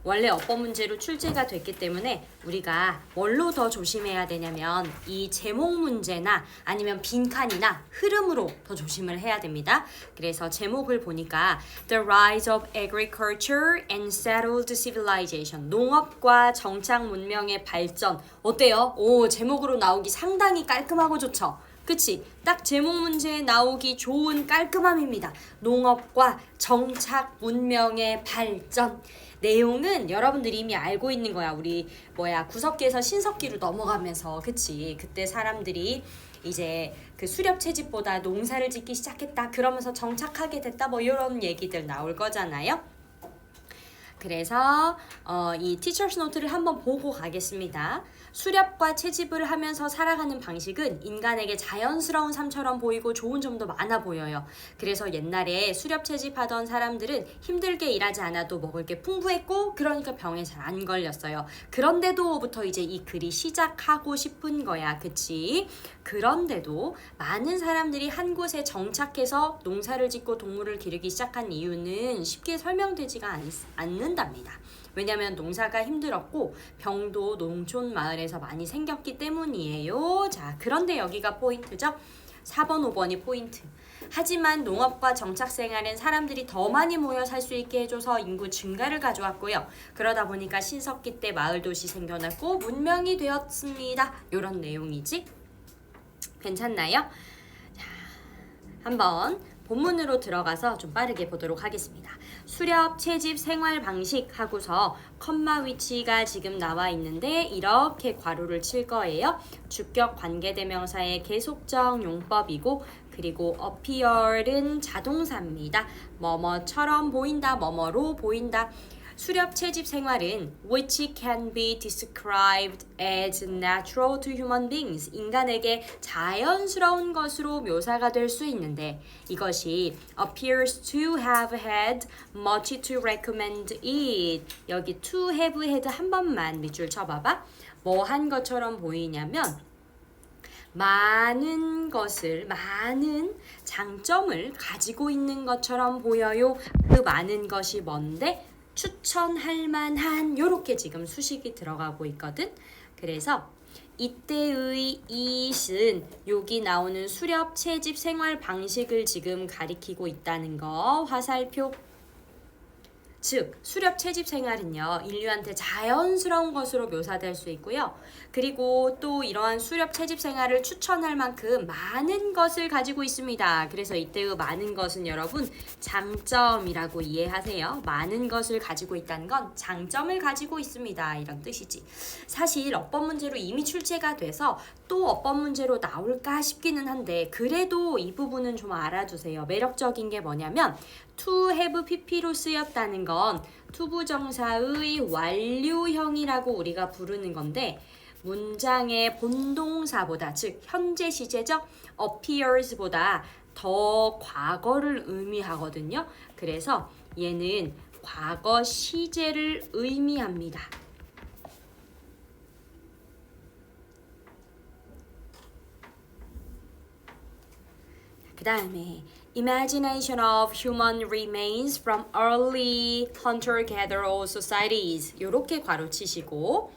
원래 어법 문제로 출제가 됐기 때문에 우리가 뭘로 더 조심해야 되냐면 이 제목 문제나 아니면 빈칸이나 흐름으로 더 조심을 해야 됩니다. 그래서 제목을 보니까 The Rise of Agriculture and Settled Civilization, 농업과 정착 문명의 발전. 어때요? 오, 제목으로 나오기 상당히 깔끔하고 좋죠? 그치? 딱 제목 문제에 나오기 좋은 깔끔함입니다. 농업과 정착 문명의 발전. 내용은 여러분들이 이미 알고 있는 거야. 우리 구석기에서 신석기로 넘어가면서, 그치? 그때 사람들이 이제 그 수렵 채집보다 농사를 짓기 시작했다. 그러면서 정착하게 됐다. 뭐 이런 얘기들 나올 거잖아요. 그래서 이 티처스 노트를 한번 보고 가겠습니다. 수렵과 채집을 하면서 살아가는 방식은 인간에게 자연스러운 삶처럼 보이고 좋은 점도 많아 보여요. 그래서 옛날에 수렵 채집하던 사람들은 힘들게 일하지 않아도 먹을 게 풍부했고 그러니까 병에 잘 안 걸렸어요. 그런데도부터 이제 이 글이 시작하고 싶은 거야. 그치? 그런데도 많은 사람들이 한 곳에 정착해서 농사를 짓고 동물을 기르기 시작한 이유는 쉽게 설명되지가 않는답니다. 왜냐하면 농사가 힘들었고 병도 농촌 마을에서 많이 생겼기 때문이에요. 자, 그런데 여기가 포인트죠. 4번, 5번이 포인트. 하지만 농업과 정착 생활은 사람들이 더 많이 모여 살 수 있게 해줘서 인구 증가를 가져왔고요. 그러다 보니까 신석기 때 마을 도시 생겨났고 문명이 되었습니다. 이런 내용이지. 괜찮나요? 자, 한번 본문으로 들어가서 좀 빠르게 보도록 하겠습니다. 수렵, 채집, 생활 방식 하고서 컴마 위치가 지금 나와 있는데 이렇게 괄호를 칠 거예요. 주격 관계대명사의 계속적 용법이고 그리고 appear은 자동사입니다. 뭐뭐처럼 보인다, 뭐뭐로 보인다. 수렵 채집 생활은 which can be described as natural to human beings, 인간에게 자연스러운 것으로 묘사가 될 수 있는데 이것이 appears to have had much to recommend it. 여기 to have had 한 번만 밑줄 쳐봐봐. 뭐 한 것처럼 보이냐면 많은 장점을 가지고 있는 것처럼 보여요. 그 많은 것이 뭔데? 추천할 만한, 요렇게 지금 수식이 들어가고 있거든. 그래서 이때의 it은 여기 나오는 수렵 채집 생활 방식을 지금 가리키고 있다는 거 화살표. 즉 수렵 채집 생활은요 인류한테 자연스러운 것으로 묘사될 수 있고요. 그리고 또 이러한 수렵 채집 생활을 추천할 만큼 많은 것을 가지고 있습니다. 그래서 이때의 많은 것은 여러분 장점이라고 이해하세요. 많은 것을 가지고 있다는 건 장점을 가지고 있습니다. 이런 뜻이지. 사실 어법 문제로 이미 출제가 돼서 또 어법 문제로 나올까 싶기는 한데 그래도 이 부분은 좀 알아두세요. 매력적인 게 뭐냐면 to have pp로 쓰였다는 건 투부정사의 완료형이라고 우리가 부르는 건데 문장의 본동사보다 즉 현재 시제죠. appears보다 더 과거를 의미하거든요. 그래서 얘는 과거 시제를 의미합니다. 그 다음에 Imagination of human remains from early hunter-gatherer societies. 요렇게 괄호치시고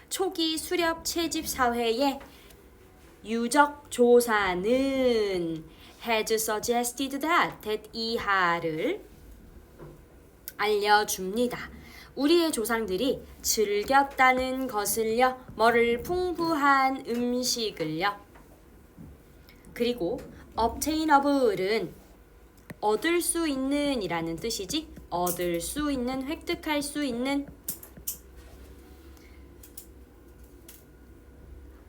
초기 수렵 채집 사회의 유적 조사는 has suggested that 이하를 알려줍니다. 우리의 조상들이 즐겼다는 것을요. 뭐를 풍부한 음식을요. 그리고 obtainable은 얻을 수 있는 이라는 뜻이지. 얻을 수 있는, 획득할 수 있는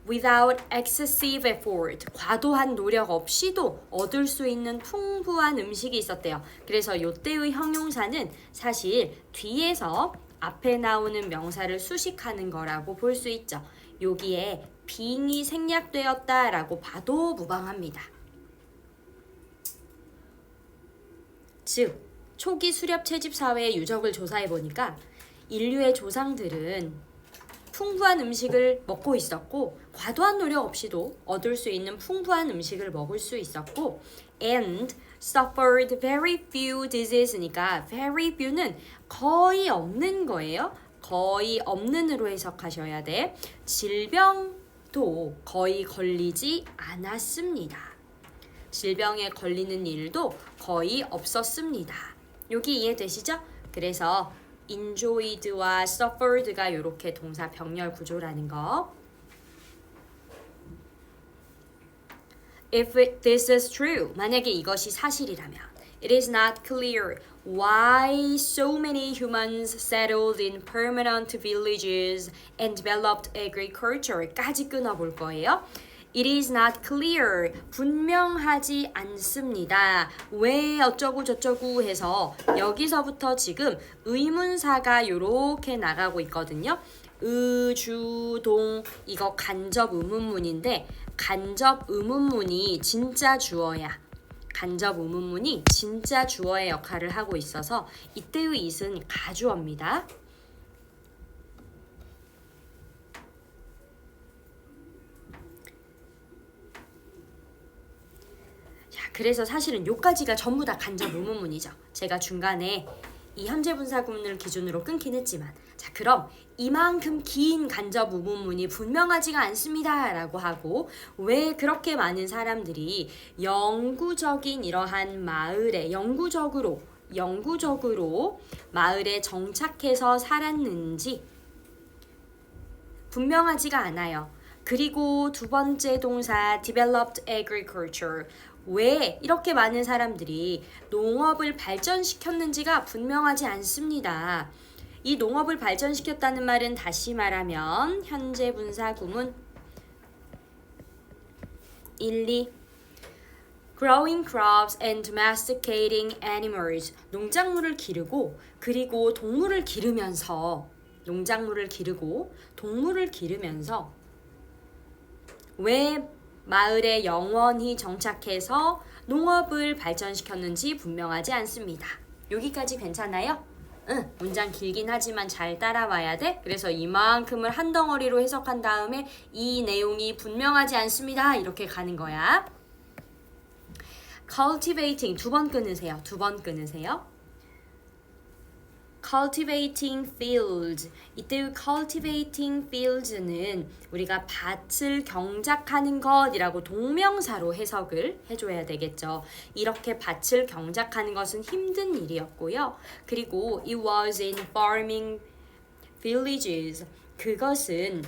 without excessive effort, 과도한 노력 없이도 얻을 수 있는 풍부한 음식이 있었대요. 그래서 요때의 형용사는 사실 뒤에서 앞에 나오는 명사를 수식하는 거라고 볼 수 있죠. 여기에 being이 생략되었다라고 봐도 무방합니다. 즉, 초기 수렵 채집 사회의 유적을 조사해 보니까 인류의 조상들은 풍부한 음식을 먹고 있었고 과도한 노력 없이도 얻을 수 있는 풍부한 음식을 먹을 수 있었고 and suffered very few disease니까 very few는 거의 없는 거예요. 거의 없는으로 해석하셔야 돼. 질병도 거의 걸리지 않았습니다. 질병에 걸리는 일도 거의 없었습니다. 여기 이해되시죠? 그래서 enjoyed와 suffered가 이렇게 동사 병렬 구조라는 거. If this is true, 만약에 이것이 사실이라면 it is not clear why so many humans settled in permanent villages and developed agriculture까지 끊어볼 거예요. It is not clear, 분명하지 않습니다. 왜 어쩌고 저쩌고 해서 여기서부터 지금 의문사가 이렇게 나가고 있거든요. 주동 이거 간접 의문문인데 간접 의문문이 진짜 주어야. 간접 의문문이 진짜 주어의 역할을 하고 있어서 이때의 it은 가주어입니다. 자, 그래서 사실은 요까지가 전부 다 간접 의문문이죠. 제가 중간에 이 현재분사구문을 기준으로 끊긴 했지만 자 그럼 이만큼 긴 간접 의문문이 분명하지가 않습니다 라고 하고 왜 그렇게 많은 사람들이 영구적인 이러한 마을에 영구적으로 마을에 정착해서 살았는지 분명하지가 않아요. 그리고 두 번째 동사 developed agriculture 왜 이렇게 많은 사람들이 농업을 발전시켰는지가 분명하지 않습니다. 이 농업을 발전시켰다는 말은 다시 말하면 현재 분사 구문 1, 2 growing crops and domesticating animals 농작물을 기르고 그리고 동물을 기르면서 왜 마을에 영원히 정착해서 농업을 발전시켰는지 분명하지 않습니다. 여기까지 괜찮아요? 응, 문장 길긴 하지만 잘 따라와야 돼. 그래서 이만큼을 한 덩어리로 해석한 다음에 이 내용이 분명하지 않습니다. 이렇게 가는 거야. cultivating 두 번 끊으세요. cultivating fields 이때 cultivating fields는 우리가 밭을 경작하는 것이라고 동명사로 해석을 해줘야 되겠죠. 이렇게 밭을 경작하는 것은 힘든 일이었고요. 그리고 it was in farming villages 그것은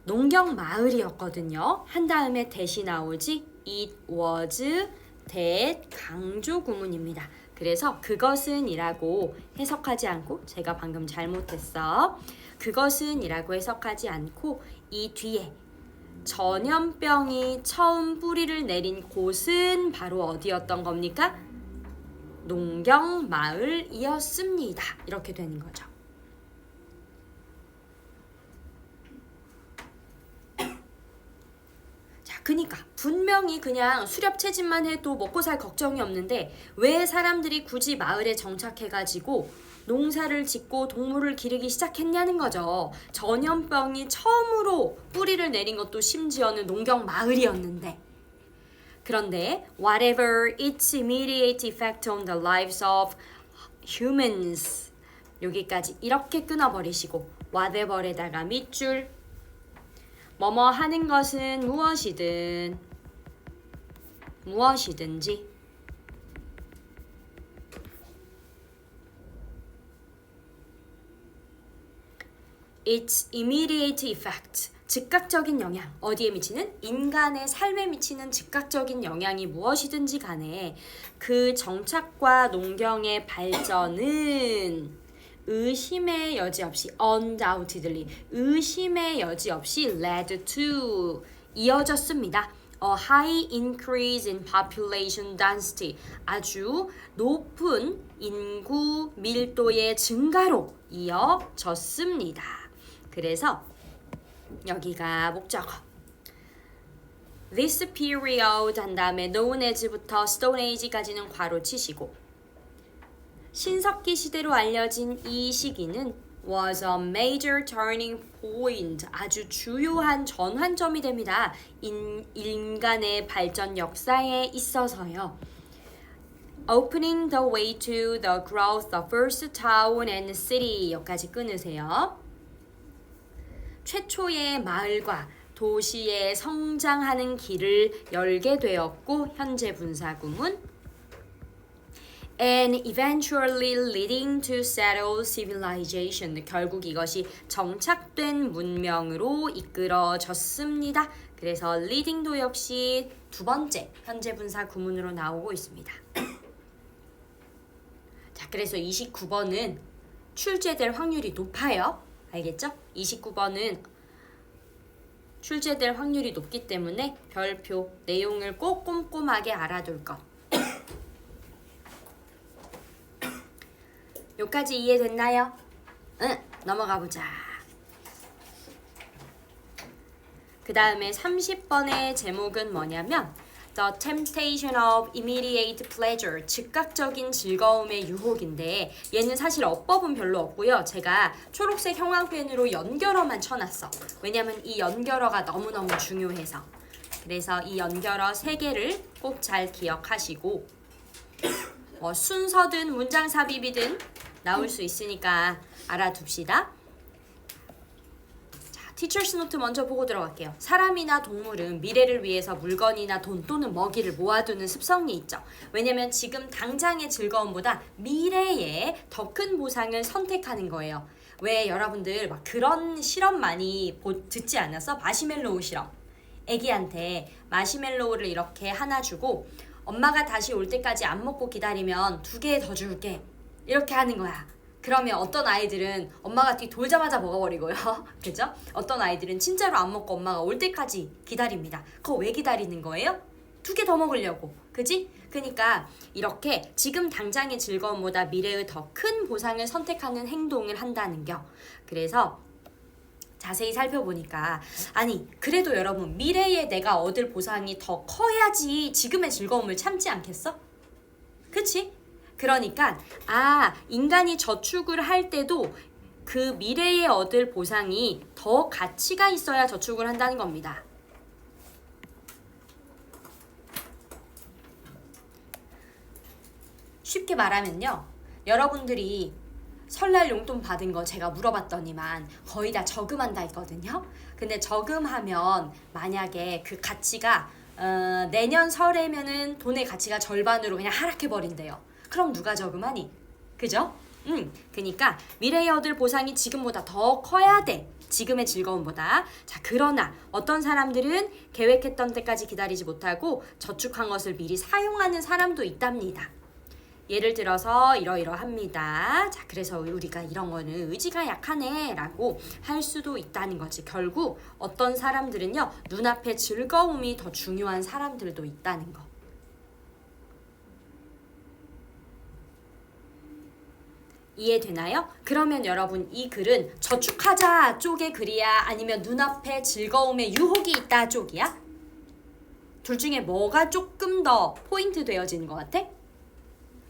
농경 마을이었거든요. 한 다음에 that이 나오지 it was that 강조 구문입니다. 그래서 그것은 이라고 해석하지 않고 제가 방금 잘못했어. 그것은 이라고 해석하지 않고 이 뒤에 전염병이 처음 뿌리를 내린 곳은 바로 어디였던 겁니까? 농경 마을이었습니다. 이렇게 되는 거죠. 그니까 분명히 그냥 수렵 채집만 해도 먹고 살 걱정이 없는데 왜 사람들이 굳이 마을에 정착해가지고 농사를 짓고 동물을 기르기 시작했냐는 거죠. 전염병이 처음으로 뿌리를 내린 것도 심지어는 농경 마을이었는데 그런데 whatever its immediate effect on the lives of humans 여기까지 이렇게 끊어버리시고 whatever에다가 밑줄 뭐뭐 하는 것은 무엇이든지 its immediate effect 즉각적인 영향 어디에 미치는? 인간의 삶에 미치는 즉각적인 영향이 무엇이든지 간에 그 정착과 농경의 발전은 의심의 여지 없이 undoubtedly 의심의 여지 없이 led to 이어졌습니다. A high increase in population density 아주 높은 인구 밀도의 증가로 이어졌습니다. 그래서 여기가 목적어 This period 한 다음에 known as부터 stone age까지는 괄호 치시고 신석기 시대로 알려진 이 시기는 was a major turning point. 아주 주요한 전환점이 됩니다. 인간의 발전 역사에 있어서요. Opening the way to the growth of first town and city. 여기까지 끊으세요. 최초의 마을과 도시의 성장하는 길을 열게 되었고 현재 분사구문 and eventually leading to settled civilization. 결국 이것이 정착된 문명으로 이끌어졌습니다. 그래서 leading도 역시 두 번째 현재 분사 구문으로 나오고 있습니다. 자, 그래서 29번은 출제될 확률이 높아요. 알겠죠? 29번은 출제될 확률이 높기 때문에 별표 내용을 꼭 꼼꼼하게 알아둘 것. 여기까지 이해됐나요? 응, 넘어가 보자. 그 다음에 30번의 제목은 뭐냐면 The Temptation of Immediate Pleasure, 즉각적인 즐거움의 유혹인데 얘는 사실 어법은 별로 없고요. 제가 초록색 형광펜으로 연결어만 쳐놨어. 왜냐면 이 연결어가 너무너무 중요해서. 그래서 이 연결어 3개를 꼭 잘 기억하시고 순서든 문장 삽입이든 나올 수 있으니까 알아둡시다. 자, 티처스 노트 먼저 보고 들어갈게요. 사람이나 동물은 미래를 위해서 물건이나 돈 또는 먹이를 모아두는 습성이 있죠. 왜냐면 지금 당장의 즐거움보다 미래에 더 큰 보상을 선택하는 거예요. 왜 여러분들 막 그런 실험 많이 듣지 않았어? 마시멜로우 실험. 애기한테 마시멜로우를 이렇게 하나 주고 엄마가 다시 올 때까지 안 먹고 기다리면 2개 더 줄게. 이렇게 하는 거야. 그러면 어떤 아이들은 엄마가 뒤 돌자마자 먹어버리고요. 그죠? 어떤 아이들은 진짜로 안 먹고 엄마가 올 때까지 기다립니다. 그거 왜 기다리는 거예요? 2개 더 먹으려고. 그지? 그러니까 이렇게 지금 당장의 즐거움보다 미래의 더 큰 보상을 선택하는 행동을 한다는 겨. 그래서 자세히 살펴보니까 아니 그래도 여러분 미래에 내가 얻을 보상이 더 커야지 지금의 즐거움을 참지 않겠어? 그치? 그러니까 인간이 저축을 할 때도 그 미래에 얻을 보상이 더 가치가 있어야 저축을 한다는 겁니다. 쉽게 말하면요. 여러분들이 설날 용돈 받은 거 제가 물어봤더니만 거의 다 저금한다 했거든요. 근데 저금하면 만약에 그 가치가 내년 설에면은 돈의 가치가 절반으로 그냥 하락해버린대요. 그럼 누가 저금하니? 그죠? 그러니까 미래에 얻을 보상이 지금보다 더 커야 돼. 지금의 즐거움보다. 자, 그러나 어떤 사람들은 계획했던 때까지 기다리지 못하고 저축한 것을 미리 사용하는 사람도 있답니다. 예를 들어서 이러이러합니다. 자, 그래서 우리가 이런 거는 의지가 약하네 라고 할 수도 있다는 거지. 결국 어떤 사람들은요, 눈앞의 즐거움이 더 중요한 사람들도 있다는 거. 이해되나요? 그러면 여러분 이 글은 저축하자 쪽의 글이야? 아니면 눈앞에 즐거움의 유혹이 있다 쪽이야? 둘 중에 뭐가 조금 더 포인트 되어지는 것 같아?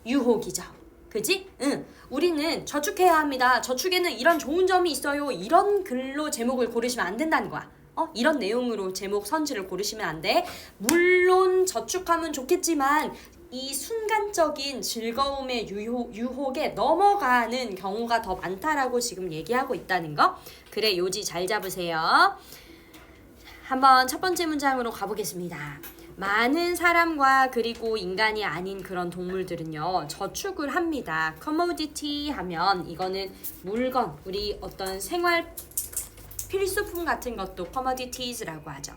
유혹이죠. 그지? 응. 우리는 저축해야 합니다. 저축에는 이런 좋은 점이 있어요. 이런 글로 제목을 고르시면 안 된다는 거야. 이런 내용으로 제목 선지를 고르시면 안 돼. 물론 저축하면 좋겠지만 이 순간적인 즐거움의 유혹에 넘어가는 경우가 더 많다라고 지금 얘기하고 있다는 거. 그래, 요지 잘 잡으세요. 한번 첫 번째 문장으로 가보겠습니다. 많은 사람과 그리고 인간이 아닌 그런 동물들은요, 저축을 합니다. commodity 하면 이거는 물건, 우리 어떤 생활 필수품 같은 것도 commodities라고 하죠.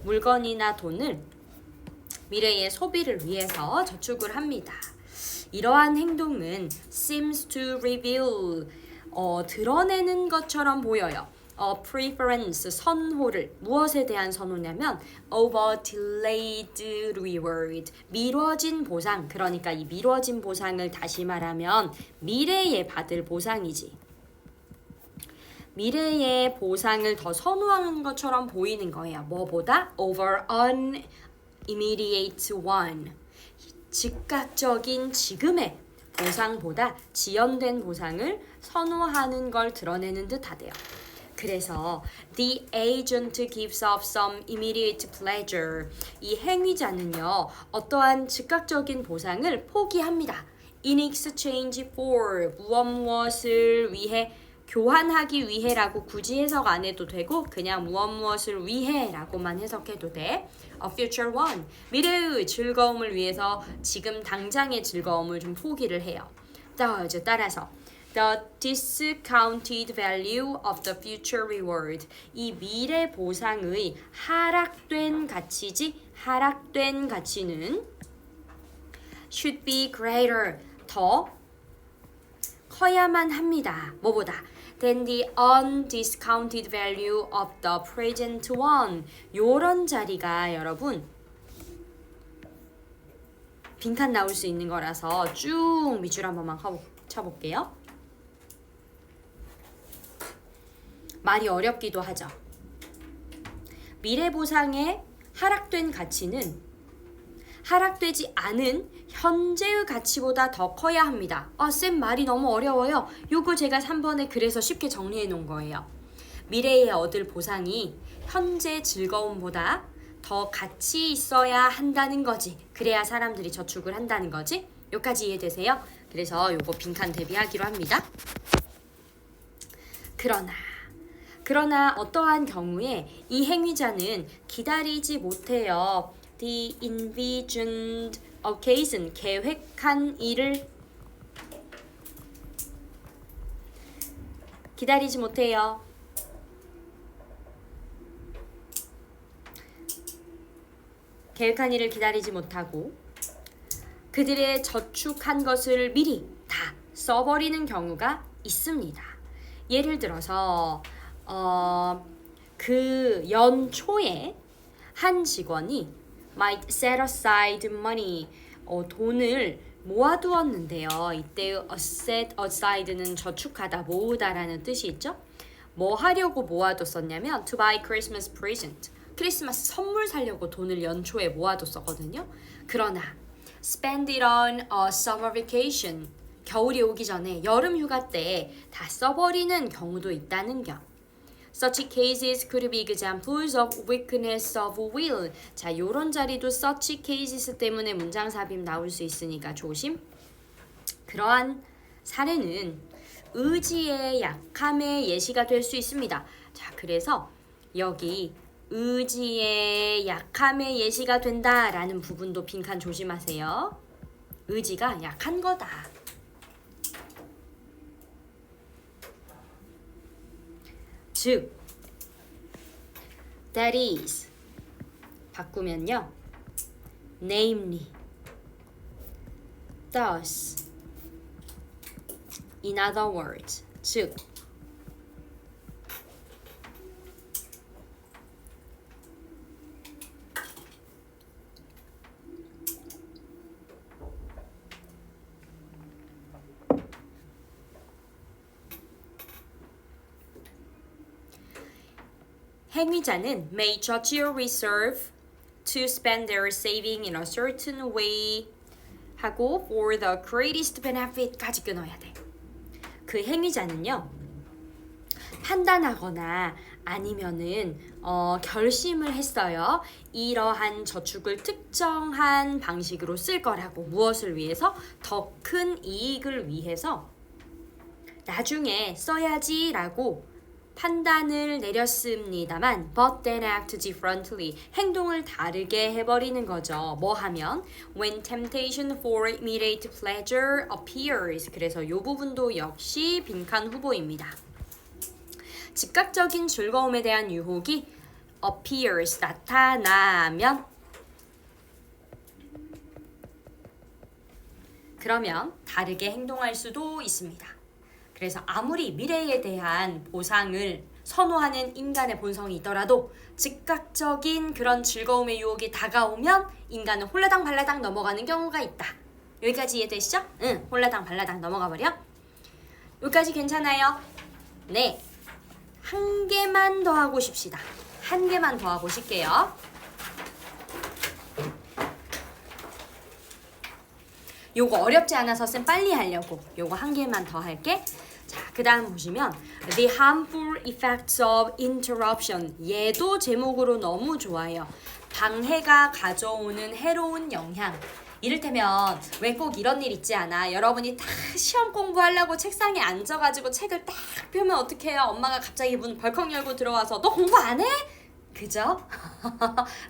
물건이나 돈을 미래의 소비를 위해서 저축을 합니다. 이러한 행동은 seems to reveal, 드러내는 것처럼 보여요. preference, 선호를. 무엇에 대한 선호냐면 over delayed reward, 미뤄진 보상. 그러니까 이 미뤄진 보상을 다시 말하면 미래에 받을 보상이지. 미래의 보상을 더 선호하는 것처럼 보이는 거예요. 뭐보다? over an immediate one, 즉각적인 지금의 보상보다 지연된 보상을 선호하는 걸 드러내는 듯 하대요. 그래서 the agent gives up some immediate pleasure. 이 행위자는요, 어떠한 즉각적인 보상을 포기합니다. In exchange for 무엇을 위해 교환하기 위해라고 굳이 해석 안 해도 되고 그냥 무엇을 위해라고만 해석해도 돼. A future one. 미래의 즐거움을 위해서 지금 당장의 즐거움을 좀 포기를 해요. 따라서 The discounted value of the future reward. 이 미래 보상의 하락된 가치지, 하락된 가치는 should be greater. 더 커야만 합니다. 뭐보다? Than the undiscounted value of the present one. 요런 자리가 여러분 빈칸 나올 수 있는 거라서 쭉 밑줄 한 번만 쳐볼게요. 말이 어렵기도 하죠. 미래 보상의 하락된 가치는 하락되지 않은 현재의 가치보다 더 커야 합니다. 쌤 말이 너무 어려워요. 요거 제가 3번에 그래서 쉽게 정리해 놓은 거예요. 미래에 얻을 보상이 현재 즐거움보다 더 가치 있어야 한다는 거지. 그래야 사람들이 저축을 한다는 거지. 여기까지 이해되세요? 그래서 요거 빈칸 대비하기로 합니다. 그러나 어떠한 경우에 이 행위자는 기다리지 못해요. The envisioned occasion, 계획한 일을 기다리지 못해요. 계획한 일을 기다리지 못하고 그들의 저축한 것을 미리 다 써버리는 경우가 있습니다. 예를 들어서 그 연초에 한 직원이 might set aside money, 돈을 모아두었는데요. 이때 set aside는 저축하다, 모으다라는 뜻이 있죠. 뭐 하려고 모아뒀었냐면 to buy Christmas present, 크리스마스 선물 사려고 돈을 연초에 모아뒀었거든요. 그러나 spend it on a summer vacation, 겨울이 오기 전에 여름 휴가 때 다 써버리는 경우도 있다는 점. Such cases could be examples of weakness of will. 자, 요런 자리도 such cases 때문에 문장 삽입 나올 수 있으니까 조심. 그러한 사례는 의지의 약함의 예시가 될 수 있습니다. 자, 그래서 여기 의지의 약함의 예시가 된다라는 부분도 빈칸 조심하세요. 의지가 약한 거다. 즉, that is 바꾸면요, namely, thus, in other words, 즉 행위자는 may judge your reserve to spend their saving in a certain way 하고 for the greatest benefit까지 끊어야 돼. 그 행위자는요, 판단하거나 아니면은 결심을 했어요. 이러한 저축을 특정한 방식으로 쓸 거라고. 무엇을 위해서? 더 큰 이익을 위해서 나중에 써야지라고 판단을 내렸습니다만 but then act differently, 행동을 다르게 해버리는 거죠. 뭐 하면? When temptation for immediate pleasure appears. 그래서 이 부분도 역시 빈칸 후보입니다. 즉각적인 즐거움에 대한 유혹이 appears, 나타나면, 그러면 다르게 행동할 수도 있습니다. 그래서 아무리 미래에 대한 보상을 선호하는 인간의 본성이 있더라도 즉각적인 그런 즐거움의 유혹이 다가오면 인간은 홀라당 발라당 넘어가는 경우가 있다. 여기까지 이해되시죠? 응, 홀라당 발라당 넘어가 버려. 여기까지 괜찮아요? 네, 한 개만 더 하고 싶시다. 한 개만 더 하고 싶게요. 요거 어렵지 않아서 쌤 빨리 하려고 요거 한 개만 더 할게. 자, 그 다음 보시면 The harmful effects of interruption. 얘도 제목으로 너무 좋아요. 방해가 가져오는 해로운 영향. 이를테면 왜 꼭 이런 일 있지 않아? 여러분이 딱 시험 공부하려고 책상에 앉아가지고 책을 딱 펴면 어떡해요? 엄마가 갑자기 문 벌컥 열고 들어와서 너 공부 안 해? 그죠?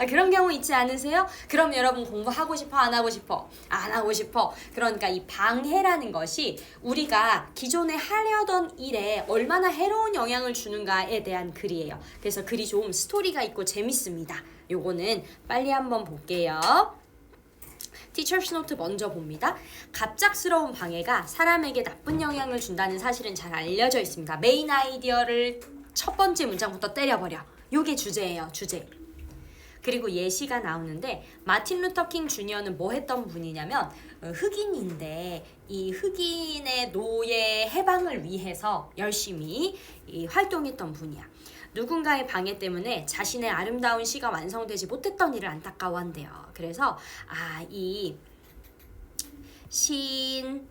그런 경우 있지 않으세요? 그럼 여러분 공부하고 싶어? 안 하고 싶어? 안 하고 싶어. 그러니까 이 방해라는 것이 우리가 기존에 하려던 일에 얼마나 해로운 영향을 주는가에 대한 글이에요. 그래서 글이 좀 스토리가 있고 재밌습니다. 요거는 빨리 한번 볼게요. 티처스 노트 먼저 봅니다. 갑작스러운 방해가 사람에게 나쁜 영향을 준다는 사실은 잘 알려져 있습니다. 메인 아이디어를 첫 번째 문장부터 때려버려. 요게 주제예요. 주제. 그리고 예시가 나오는데 마틴 루터 킹 주니어는 뭐 했던 분이냐면 흑인인데 이 흑인의 노예 해방을 위해서 열심히 활동했던 분이야. 누군가의 방해 때문에 자신의 아름다운 시가 완성되지 못했던 일을 안타까워한대요. 그래서 이 시인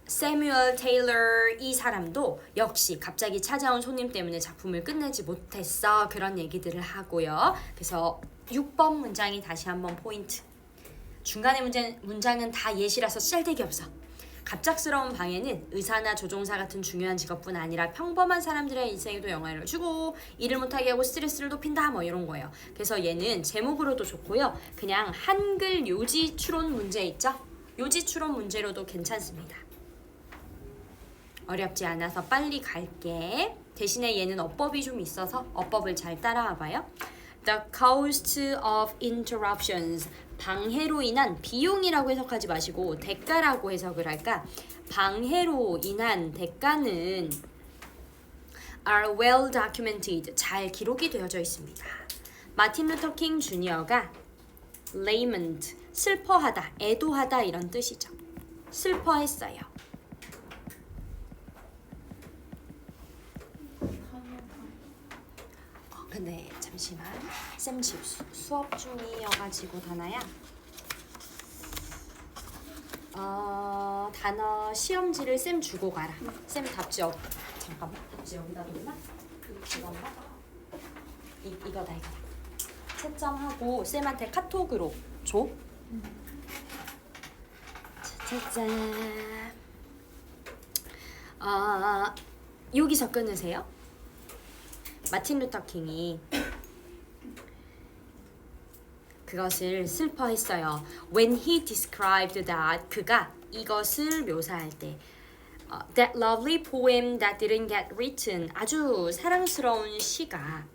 세뮤얼 테일러 이 사람도 역시 갑자기 찾아온 손님 때문에 작품을 끝내지 못했어. 그런 얘기들을 하고요. 그래서 6번 문장이 다시 한번 포인트. 중간에 문장은 다 예시라서 쓸데기 없어. 갑작스러운 방해는 의사나 조종사 같은 중요한 직업뿐 아니라 평범한 사람들의 인생에도 영향을 주고 일을 못하게 하고 스트레스를 높인다 뭐 이런 거예요. 그래서 얘는 제목으로도 좋고요. 그냥 한글 요지 추론 문제 있죠? 요지 추론 문제로도 괜찮습니다. 어렵지 않아서 빨리 갈게. 대신에 얘는 어법이 좀 있어서 어법을 잘 따라와 봐요. The cost of interruptions. 방해로 인한 비용이라고 해석하지 마시고 대가라고 해석을 할까? 방해로 인한 대가는 are well documented. 잘 기록이 되어져 있습니다. 마틴 루터 킹 주니어가 lament, 슬퍼하다, 애도하다 이런 뜻이죠. 슬퍼했어요. 근데 잠시만 쌤 지금 수업 중이어가지고 다나야 단어 시험지를 쌤 주고 가라. 쌤 답지 잠깐만 답지 여기다 놓나? 이건가? 이거다. 채점하고 쌤한테 카톡으로 줘. 짜잔. 여기서 끊으세요. 마틴 루터 킹이 그것을 슬퍼했어요. When he described that, 그가 이것을 묘사할 때 that lovely poem that didn't get written, 아주 사랑스러운 시가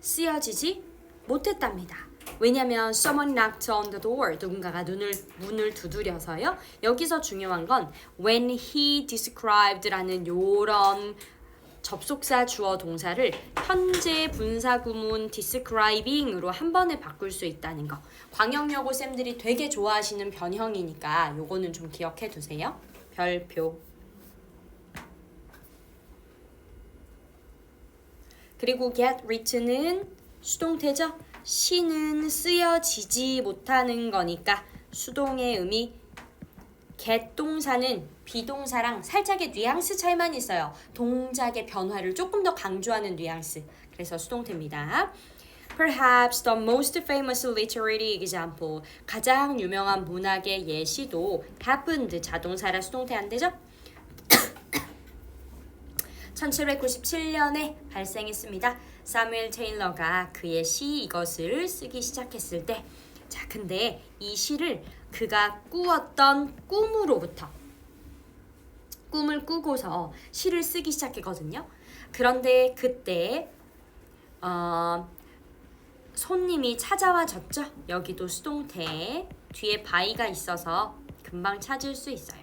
쓰여지지 못했답니다. 왜냐면 someone knocked on the door, 누군가가 문을 두드려서요. 여기서 중요한 건 when he described라는 요런 접속사 주어 동사를 현재 분사구문 describing으로 한 번에 바꿀 수 있다는 거. 광역여고 쌤들이 되게 좋아하시는 변형이니까 요거는 좀 기억해 두세요. 별표. 그리고 get written은 수동태죠. 시는 쓰여지지 못하는 거니까 수동의 의미. get 동사는 비동사랑 살짝의 뉘앙스 차이만 있어요. 동작의 변화를 조금 더 강조하는 뉘앙스. 그래서 수동태입니다. Perhaps the most famous literary example. 가장 유명한 문학의 예시도 happened. 자동사라 수동태 안 되죠? 1797년에 발생했습니다. 사무엘 테일러가 그의 시 이것을 쓰기 시작했을 때 자, 근데 이 시를 그가 꾸었던 꿈으로부터 꿈을 꾸고서 시를 쓰기 시작했거든요. 그런데 그때 손님이 찾아와졌죠. 여기도 수동태 뒤에 by가 있어서 금방 찾을 수 있어요.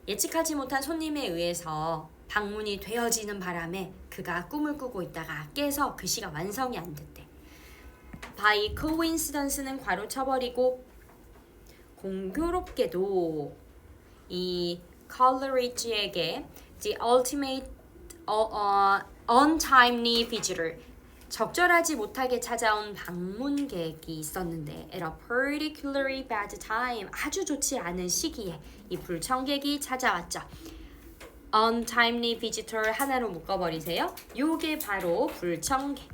예측하지 못한 손님에 의해서 방문이 되어지는 바람에 그가 꿈을 꾸고 있다가 깨서 그 시가 완성이 안 됐대. by coincidence는 괄호 쳐버리고 공교롭게도 이 컬러리지에게 the ultimate untimely visitor 적절하지 못하게 찾아온 방문객이 있었는데 at a particularly bad time 아주 좋지 않은 시기에 이 불청객이 찾아왔죠. untimely visitor 하나로 묶어버리세요. 요게 바로 불청객.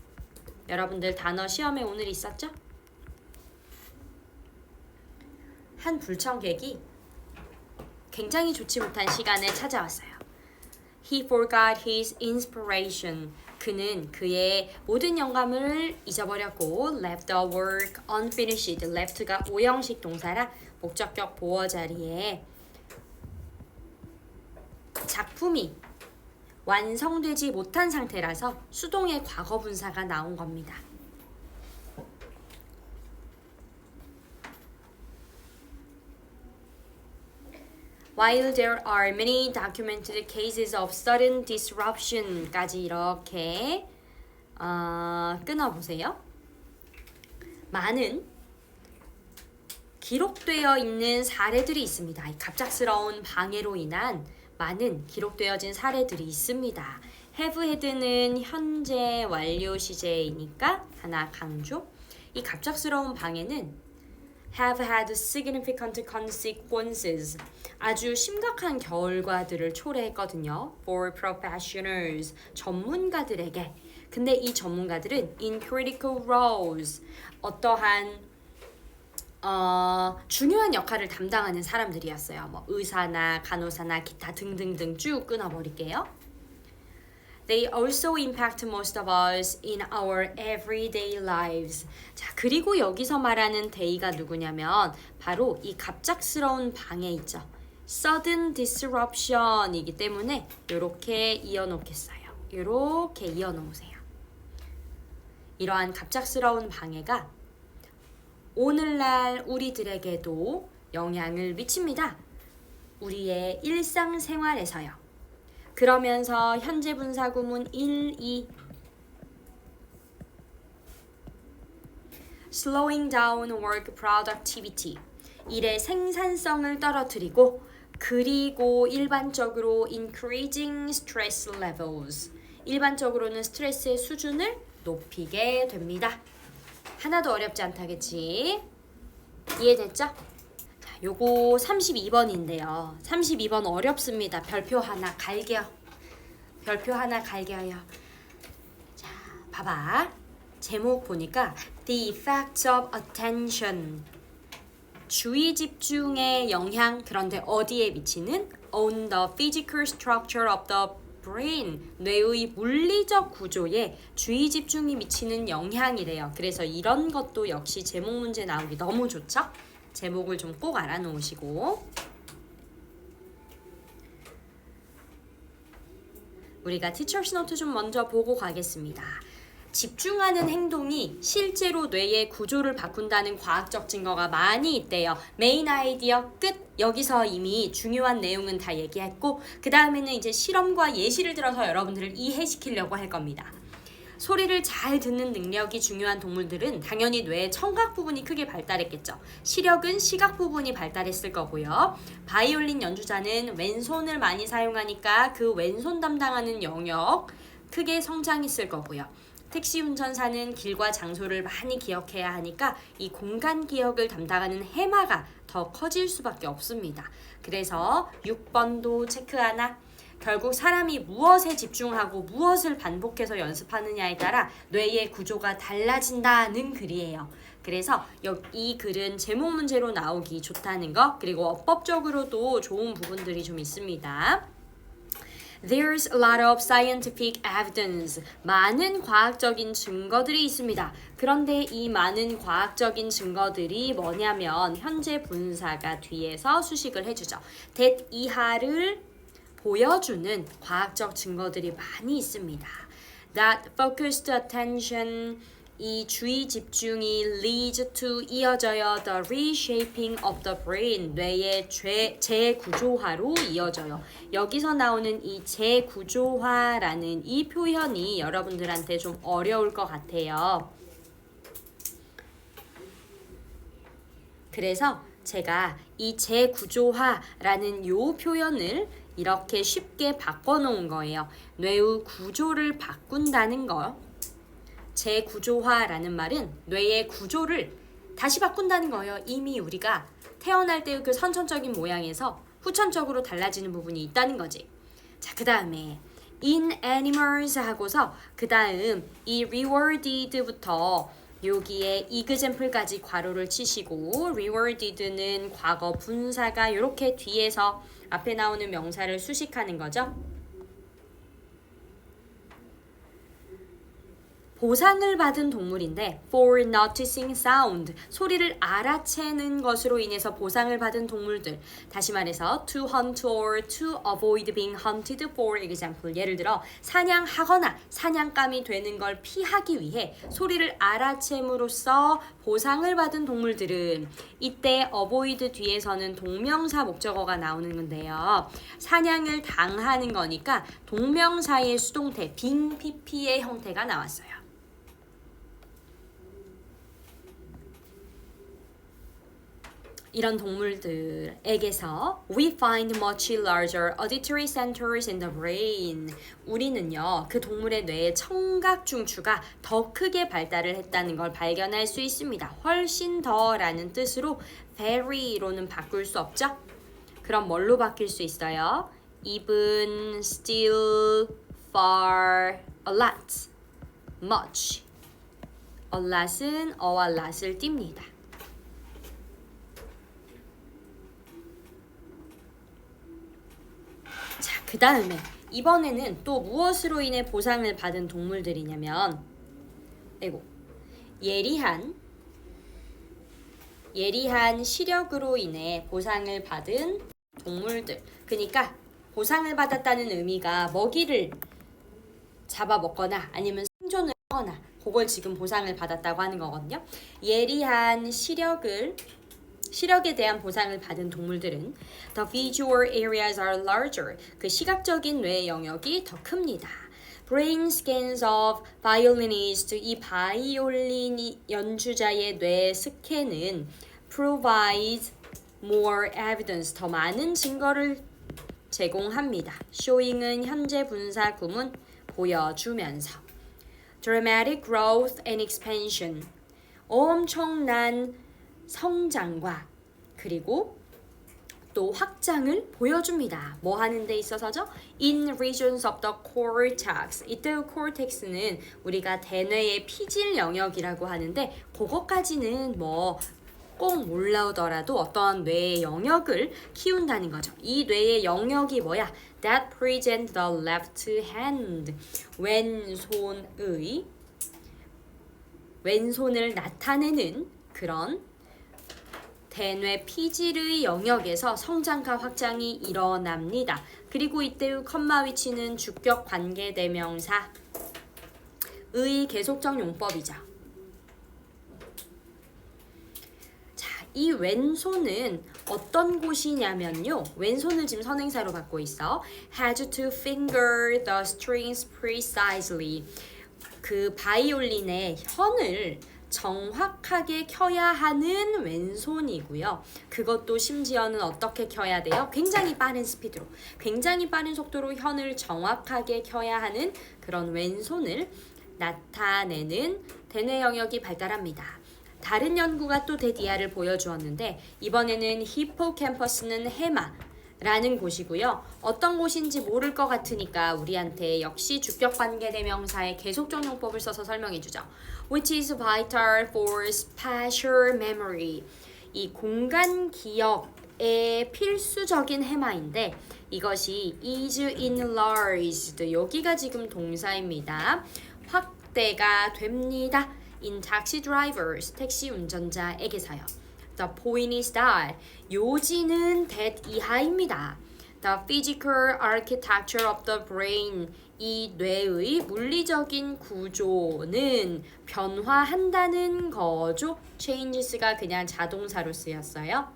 여러분들 단어 시험에 오늘 있었죠? 한 불청객이 굉장히 좋지 못한 시간에 찾아왔어요. He forgot his inspiration. 그는 그의 모든 영감을 잊어버렸고 left the work unfinished. left가 오형식 동사라 목적격 보어 자리에 작품이 완성되지 못한 상태라서 수동의 과거 분사가 나온 겁니다. While there are many documented cases of sudden disruption까지 이렇게 끊어보세요. 많은 기록되어 있는 사례들이 있습니다. 이 갑작스러운 방해로 인한 많은 기록되어진 사례들이 있습니다. have had는 현재 완료 시제이니까 하나 강조. 이 갑작스러운 방해는 have had significant consequences. 아주 심각한 결과들을 초래했거든요. For professionals. 전문가들에게. 근데 이 전문가들은 in critical roles. 어떠한 중요한 역할을 담당하는 사람들이었어요. 뭐 의사나 간호사나 기타 등등등 쭉 끊어버릴게요. They also impact most of us in our everyday lives. 자, 그리고 여기서 말하는 they가 누구냐면 바로 이 갑작스러운 방해 있죠. Sudden disruption이기 때문에 이렇게 이어놓겠어요. 이렇게 이어놓으세요. 이러한 갑작스러운 방해가 오늘날 우리들에게도 영향을 미칩니다. 우리의 일상생활에서요. 그러면서 현재 분사 구문 1, 2 slowing down work productivity 일의 생산성을 떨어뜨리고 그리고 일반적으로 increasing stress levels 일반적으로는 스트레스의 수준을 높이게 됩니다. 하나도 어렵지 않다겠지? 이해됐죠? 자, 요거 32번인데요. 32번 어렵습니다. 별표 하나 갈게요. 별표 하나 갈게요. 자, 봐봐. 제목 보니까 The effects of attention 주의 집중의 영향 그런데 어디에 미치는? On the physical structure of the brain 뇌의 물리적 구조에 주의 집중이 미치는 영향이래요. 그래서 이런 것도 역시 제목 문제 나오기 너무 좋죠? 제목을 좀 꼭 알아놓으시고 우리가 티처스 노트 좀 먼저 보고 가겠습니다. 집중하는 행동이 실제로 뇌의 구조를 바꾼다는 과학적 증거가 많이 있대요. 메인 아이디어 끝! 여기서 이미 중요한 내용은 다 얘기했고 그 다음에는 이제 실험과 예시를 들어서 여러분들을 이해시키려고 할 겁니다. 소리를 잘 듣는 능력이 중요한 동물들은 당연히 뇌의 청각 부분이 크게 발달했겠죠. 시력은 시각 부분이 발달했을 거고요. 바이올린 연주자는 왼손을 많이 사용하니까 그 왼손 담당하는 영역 크게 성장했을 거고요. 택시 운전사는 길과 장소를 많이 기억해야 하니까 이 공간 기억을 담당하는 해마가 더 커질 수밖에 없습니다. 그래서 6번도 체크 하나. 결국 사람이 무엇에 집중하고 무엇을 반복해서 연습하느냐에 따라 뇌의 구조가 달라진다는 글이에요. 그래서 이 글은 제목 문제로 나오기 좋다는 거 그리고 어법적으로도 좋은 부분들이 좀 있습니다. There's a lot of scientific evidence. 많은 과학적인 증거들이 있습니다. 그런데 이 많은 과학적인 증거들이 뭐냐면 현재 분사가 뒤에서 수식을 해주죠. that 이하를 보여주는 과학적 증거들이 많이 있습니다. That focused attention 이 주의 집중이 leads to 이어져요. The reshaping of the brain 뇌의 재구조화로 이어져요. 여기서 나오는 이 재구조화라는 이 표현이 여러분들한테 좀 어려울 것 같아요. 그래서 제가 이 재구조화라는 요 표현을 이렇게 쉽게 바꿔놓은 거예요. 뇌의 구조를 바꾼다는 거. 재구조화라는 말은 뇌의 구조를 다시 바꾼다는 거예요. 이미 우리가 태어날 때 그 선천적인 모양에서 후천적으로 달라지는 부분이 있다는 거지. 자, 그 다음에 in animals 하고서 그 다음 이 rewarded부터 여기에 example까지 괄호를 치시고 rewarded는 과거 분사가 이렇게 뒤에서 앞에 나오는 명사를 수식하는 거죠. 보상을 받은 동물인데 for noticing sound, 소리를 알아채는 것으로 인해서 보상을 받은 동물들. 다시 말해서 to hunt or to avoid being hunted for example. 예를 들어 사냥하거나 사냥감이 되는 걸 피하기 위해 소리를 알아챔으로써 보상을 받은 동물들은 이때 avoid 뒤에서는 동명사 목적어가 나오는 건데요. 사냥을 당하는 거니까 동명사의 수동태 being pp의 형태가 나왔어요. 이런 동물들에게서 we find much larger auditory centers in the brain. 우리는요, 그 동물의 뇌의 청각 중추가 더 크게 발달을 했다는 걸 발견할 수 있습니다. 훨씬 더라는 뜻으로 very로는 바꿀 수 없죠? 그럼 뭘로 바뀔 수 있어요? even, still, far, a lot, much. a lot은 a와 lot을 띱니다. 자, 그 다음에 이번에는 또 무엇으로 인해 보상을 받은 동물들이냐면 예리한 시력으로 인해 보상을 받은 동물들. 그러니까 보상을 받았다는 의미가 먹이를 잡아먹거나 아니면 생존을 하거나 그걸 지금 보상을 받았다고 하는 거거든요. 예리한 시력에 대한 보상을 받은 동물들은 the visual areas are larger. 그 시각적인 뇌 영역이 더 큽니다. brain scans of violinist. 이 바이올린 연주자의 뇌 스캔은 provides more evidence. 더 많은 증거를 제공합니다. showing은 현재 분사 구문 보여주면서. dramatic growth and expansion. 엄청난 성장과 그리고 또 확장을 보여줍니다. 뭐 하는 데 있어서죠? In regions of the cortex. 이때 cortex는 우리가 대뇌의 피질 영역이라고 하는데 그것까지는 뭐 꼭 몰라오더라도 어떤 뇌의 영역을 키운다는 거죠. 이 뇌의 영역이 뭐야? That present the left hand. 왼손을 나타내는 그런 대뇌 피질의 영역에서 성장과 확장이 일어납니다. 그리고 이때의 컴마 위치는 주격 관계대명사의 계속적 용법이죠. 자, 이 왼손은 어떤 곳이냐면요. 왼손을 지금 선행사로 받고 있어. Has to finger the strings precisely. 그 바이올린의 현을 정확하게 켜야 하는 왼손이고요. 그것도 심지어는 어떻게 켜야 돼요? 굉장히 빠른 스피드로, 굉장히 빠른 속도로 현을 정확하게 켜야 하는 그런 왼손을 나타내는 대뇌 영역이 발달합니다. 다른 연구가 또 대디아를 보여주었는데 이번에는 히포캠퍼스는 해마라는 곳이고요. 어떤 곳인지 모를 것 같으니까 우리한테 역시 주격관계대명사의 계속적 용법을 써서 설명해주죠. Which is vital for spatial memory. 이 공간 기억의 필수적인 해마인데 이것이 is enlarged. 여기가 지금 동사입니다. 확대가 됩니다. In taxi drivers. 택시 운전자에게서요. The point is that 요지는 that 이하입니다. The physical architecture of the brain. 이 뇌의 물리적인 구조는 변화한다는 거죠. changes가 그냥 자동사로 쓰였어요.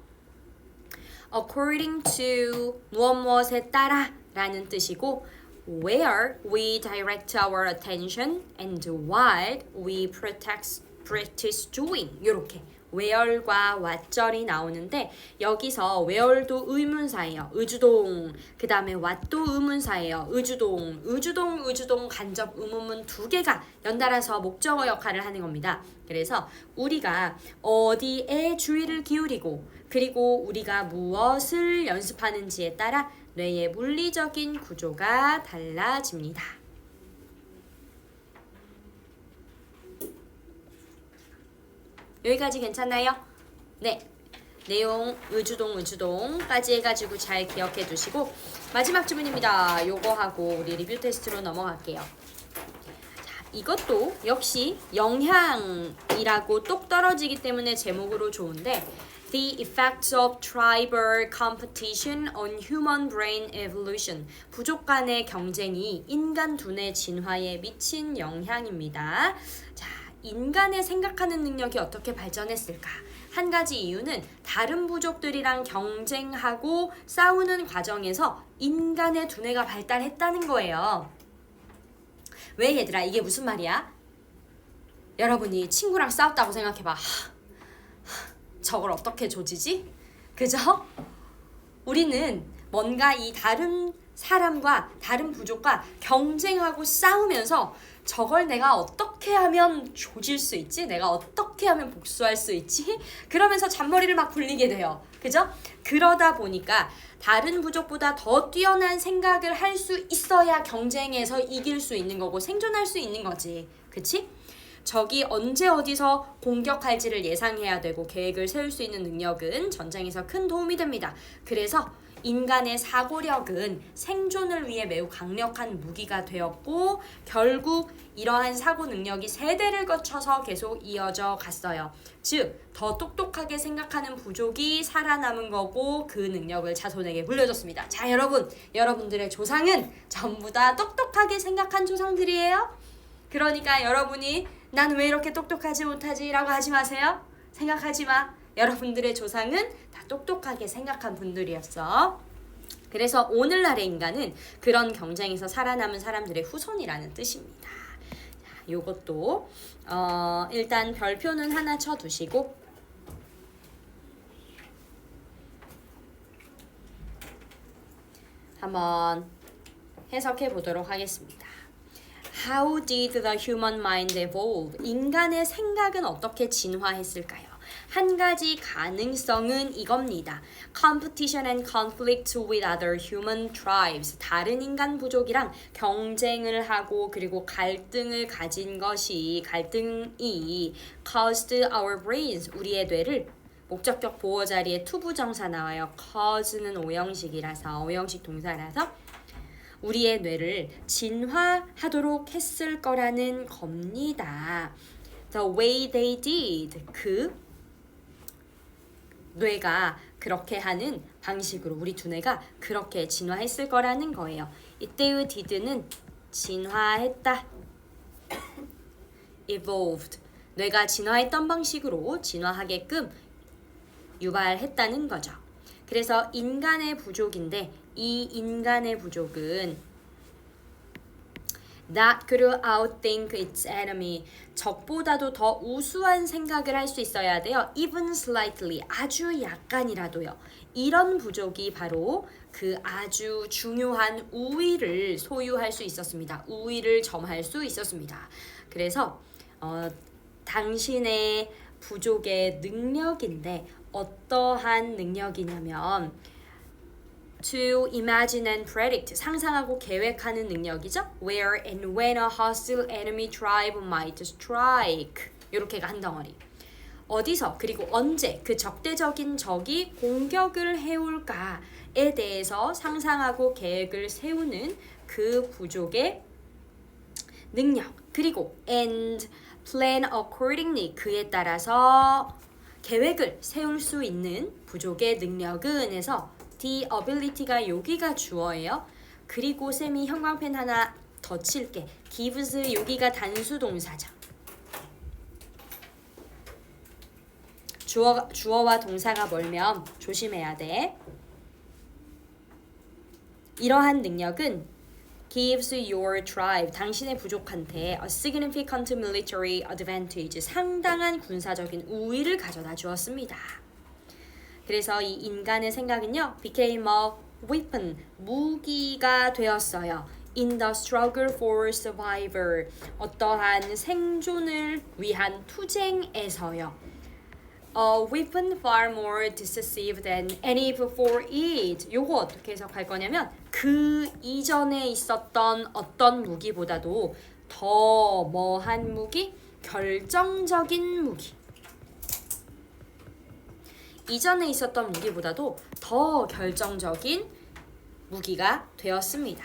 According to 무엇무엇에 따라 라는 뜻이고 where we direct our attention and what we practice doing. 이렇게 where과 what절이 나오는데 여기서 where도 의문사예요. 의주동. 그 다음에 what도 의문사예요. 의주동. 의주동 간접 의문문 두 개가 연달아서 목적어 역할을 하는 겁니다. 그래서 우리가 어디에 주의를 기울이고 그리고 우리가 무엇을 연습하는지에 따라 뇌의 물리적인 구조가 달라집니다. 여기까지 괜찮나요? 네. 내용 의주동까지 해가지고 잘 기억해 두시고 마지막 주문입니다. 요거 하고 우리 리뷰 테스트로 넘어갈게요. 자, 이것도 역시 영향이라고 똑 떨어지기 때문에 제목으로 좋은데 The effects of tribal competition on human brain evolution. 부족 간의 경쟁이 인간 두뇌 진화에 미친 영향입니다. 자, 인간의 생각하는 능력이 어떻게 발전했을까? 한 가지 이유는 다른 부족들이랑 경쟁하고 싸우는 과정에서 인간의 두뇌가 발달했다는 거예요. 왜 얘들아? 이게 무슨 말이야? 여러분이 친구랑 싸웠다고 생각해봐. 저걸 어떻게 조지지? 그죠? 우리는 뭔가 이 다른 사람과 다른 부족과 경쟁하고 싸우면서 저걸 내가 어떻게 하면 조질 수 있지? 내가 어떻게 하면 복수할 수 있지? 그러면서 잔머리를 막 굴리게 돼요. 그죠? 그러다 보니까 다른 부족보다 더 뛰어난 생각을 할 수 있어야 경쟁에서 이길 수 있는 거고 생존할 수 있는 거지. 그치? 적이 언제 어디서 공격할지를 예상해야 되고 계획을 세울 수 있는 능력은 전쟁에서 큰 도움이 됩니다. 그래서 인간의 사고력은 생존을 위해 매우 강력한 무기가 되었고 결국 이러한 사고 능력이 세대를 거쳐서 계속 이어져 갔어요. 즉, 더 똑똑하게 생각하는 부족이 살아남은 거고 그 능력을 자손에게 물려줬습니다. 자, 여러분들의 조상은 전부 다 똑똑하게 생각한 조상들이에요. 그러니까 여러분이 나는 왜 이렇게 똑똑하지 못하지? 라고 하지 마세요. 생각하지 마. 여러분들의 조상은 다 똑똑하게 생각한 분들이었어. 그래서 오늘날의 인간은 그런 경쟁에서 살아남은 사람들의 후손이라는 뜻입니다. 자, 요것도 일단 별표는 하나 쳐두시고 한번 해석해 보도록 하겠습니다. How did the human mind evolve? 인간의 생각은 어떻게 진화했을까요? 한 가지 가능성은 이겁니다. Competition and conflict with other human tribes. 다른 인간 부족이랑 경쟁을 하고 그리고 갈등이 caused our brains. 우리의 뇌를 목적격 보호 자리에 투부정사 나와요. cause는 오형식 동사라서 우리의 뇌를 진화하도록 했을 거라는 겁니다. The way they did. 그 뇌가 그렇게 하는 방식으로 우리 두뇌가 그렇게 진화했을 거라는 거예요. 이때의 did는 진화했다. evolved. 뇌가 진화했던 방식으로 진화하게끔 유발했다는 거죠. 그래서 인간의 부족인데 이 인간의 부족은 that could outthink its enemy. 적보다도 더 우수한 생각을 할 수 있어야 돼요. even slightly. 아주 약간이라도요. 이런 부족이 바로 그 아주 중요한 우위를 소유할 수 있었습니다. 우위를 점할 수 있었습니다. 그래서 당신의 부족의 능력인데 어떠한 능력이냐면 to imagine and predict, 상상하고 계획하는 능력이죠. Where and when a hostile enemy tribe might strike. 이렇게가 한 덩어리. 어디서 그리고 언제 그 적대적인 적이 공격을 해올까에 대해서 상상하고 계획을 세우는 그 부족의 능력. 그리고 and plan accordingly, 그에 따라서 계획을 세울 수 있는 부족의 능력은 해서 the ability가 여기가 주어예요. 그리고 쌤이 형광펜 하나 더 칠게. gives 여기가 단수 동사죠. 주어와 동사가 멀면 조심해야 돼. 이러한 능력은 gives your tribe, 당신의 부족한테 a significant military advantage, 상당한 군사적인 우위를 가져다 주었습니다. 그래서 이 인간의 생각은요, became a weapon, 무기가 되었어요. In the struggle for survival, 어떠한 생존을 위한 투쟁에서요. A weapon far more decisive than any before it. 요거 어떻게 해석할 거냐면 그 이전에 있었던 어떤 무기보다도 더 뭐한 무기? 결정적인 무기. 이전에 있었던 무기보다도 더 결정적인 무기가 되었습니다.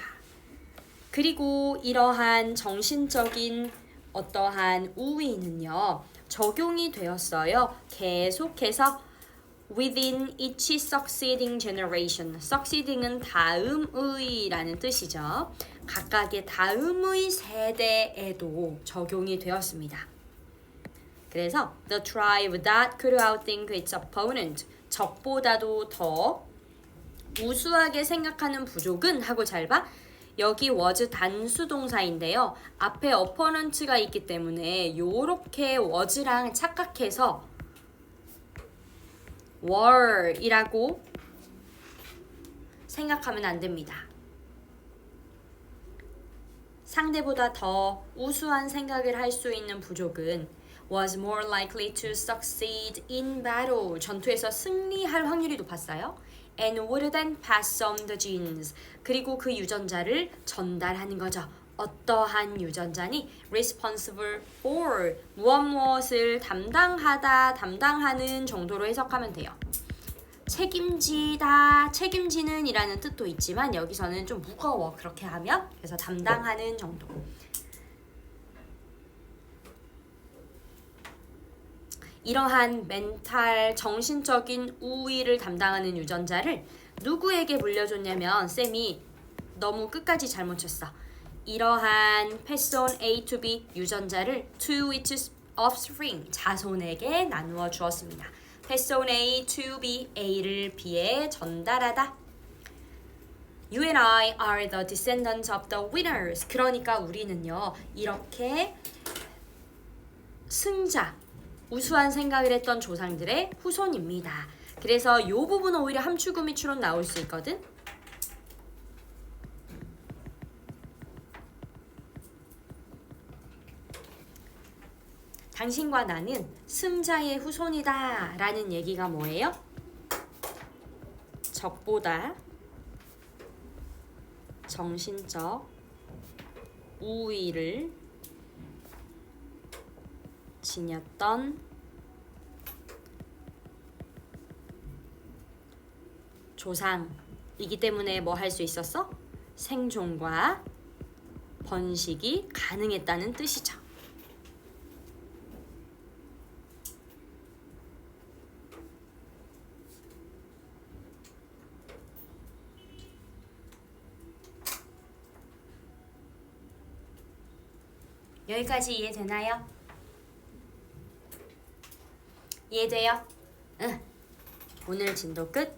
그리고 이러한 정신적인 어떠한 우위는요, 적용이 되었어요. 계속해서 within each succeeding generation. succeeding은 다음의 라는 뜻이죠. 각각의 다음의 세대에도 적용이 되었습니다. 그래서 the tribe that could outthink its opponent. 적보다도 더 우수하게 생각하는 부족은 하고 잘 봐. 여기 was 단수 동사인데요. 앞에 opponent가 있기 때문에 요렇게 was랑 착각해서 were이라고 생각하면 안 됩니다. 상대보다 더 우수한 생각을 할 수 있는 부족은 was more likely to succeed in battle. 전투에서 승리할 확률이 높았어요. And would then pass on the genes. 그리고 그 유전자를 전달하는 거죠. 어떠한 유전자니? responsible for. 무엇을 담당하다, 담당하는 정도로 해석하면 돼요. 책임지다, 책임지는 이라는 뜻도 있지만 여기서는 좀 무거워. 그렇게 하면. 그래서 담당하는 정도. 이러한 멘탈, 정신적인 우위를 담당하는 유전자를 누구에게 물려줬냐면 쌤이 너무 끝까지 잘못 쳤어. 이러한 pass on A to B 유전자를 to its offspring, 자손에게 나누어 주었습니다. pass on A to B, A를 B에 전달하다. You and I are the descendants of the winners. 그러니까 우리는요, 이렇게 승자, 우수한 생각을 했던 조상들의 후손입니다. 그래서 이 부분은 오히려 함축 미추론 나올 수 있거든. 당신과 나는 승자의 후손이다 라는 얘기가 뭐예요? 적보다 정신적 우위를 지녔던 조상이기 때문에 뭐 할 수 있었어? 생존과 번식이 가능했다는 뜻이죠. 여기까지 이해되나요? 이해돼요? 응. 오늘 진도 끝.